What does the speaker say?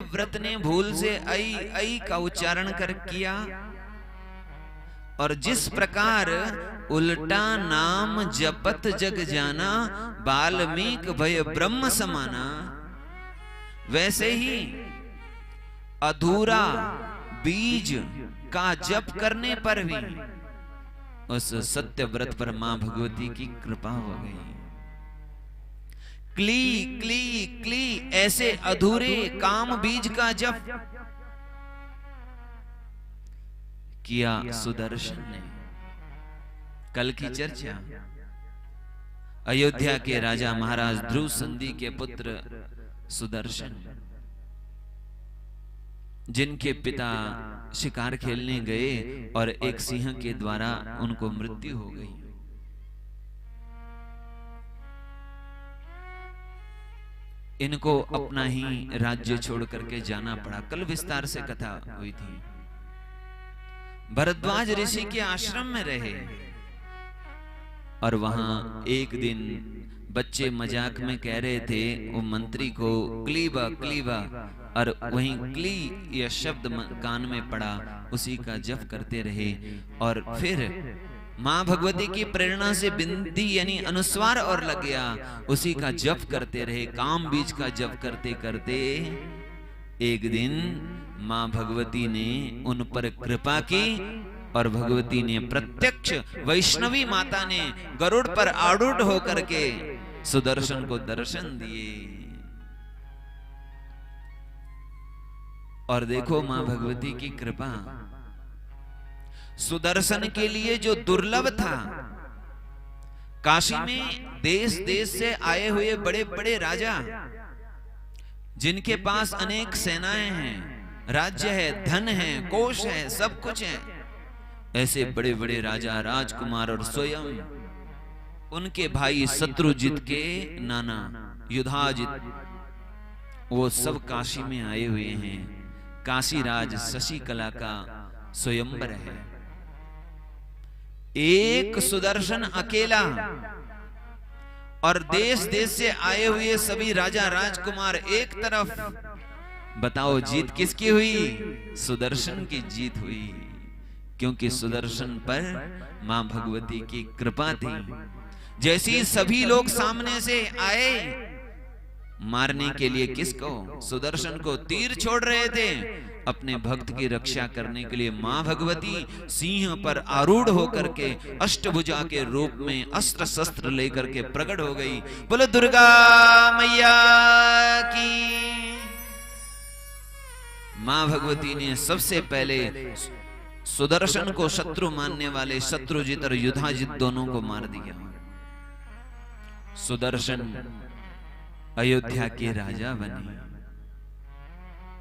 व्रत ने भूल से ऐ ऐ का उच्चारण कर किया, और जिस प्रकार उल्टा नाम जपत जग जाना, वाल्मीकि भय ब्रह्म समाना, वैसे ही अधूरा बीज का जप करने पर भी उस सत्य व्रत पर मां भगवती की कृपा हो गई। क्ली क्ली क्ली ऐसे अधूरे काम बीज का जप किया सुदर्शन ने। कल की चर्चा अयोध्या के राजा महाराज ध्रुव संधि के पुत्र सुदर्शन, जिनके पिता शिकार खेलने गए और एक सिंह के द्वारा उनको मृत्यु हो गई। इनको अपना ही राज्य छोड़ करके जाना पड़ा। कल विस्तार से कथा हुई थी। भरद्वाज ऋषि के आश्रम में रहे और वहां एक दिन बच्चे मजाक में कह रहे थे वो मंत्री को क्लीबा क्लीबा, और वहीं क्ली यह शब्द कान में पड़ा, उसी का जप करते रहे। और फिर मां भगवती की प्रेरणा से बिंदी यानी अनुस्वार और लग गया, उसी का जप करते रहे। काम बीज का जप करते करते एक दिन मां भगवती ने उन पर कृपा की और भगवती ने प्रत्यक्ष वैष्णवी माता ने गरुड़ पर आरूढ़ होकर के सुदर्शन को दर्शन दिए। और देखो मां भगवती की कृपा, सुदर्शन के लिए जो दुर्लभ था, काशी में देश देश से आए हुए बड़े बड़े राजा, जिनके पास अनेक सेनाएं हैं, राज्य है, धन है, कोष है, सब कुछ है, ऐसे बड़े बड़े राजा राजकुमार और स्वयं उनके भाई शत्रुजित के नाना युधाजित, वो सब काशी में आए हुए हैं। काशी राज शशिकला का स्वयंवर है। एक सुदर्शन अकेला और देश देश से आए हुए सभी राजा राजकुमार एक तरफ। बताओ जीत किसकी हुई? सुदर्शन की जीत हुई, क्योंकि सुदर्शन पर मां भगवती की कृपा थी। जैसी सभी लोग सामने से आए मारने के लिए, किसको? सुदर्शन को तीर छोड़ रहे थे, अपने भक्त की रक्षा करने के लिए मां भगवती सिंह पर आरूढ़ होकर के अष्टभुजा के रूप में अस्त्र शस्त्र लेकर के प्रकट हो गई। बोलो दुर्गा मैया की। मां भगवती ने सबसे पहले सुदर्शन को शत्रु मानने वाले शत्रुजित और युधाजित दोनों को मार दिया। सुदर्शन अयोध्या के राजा बने।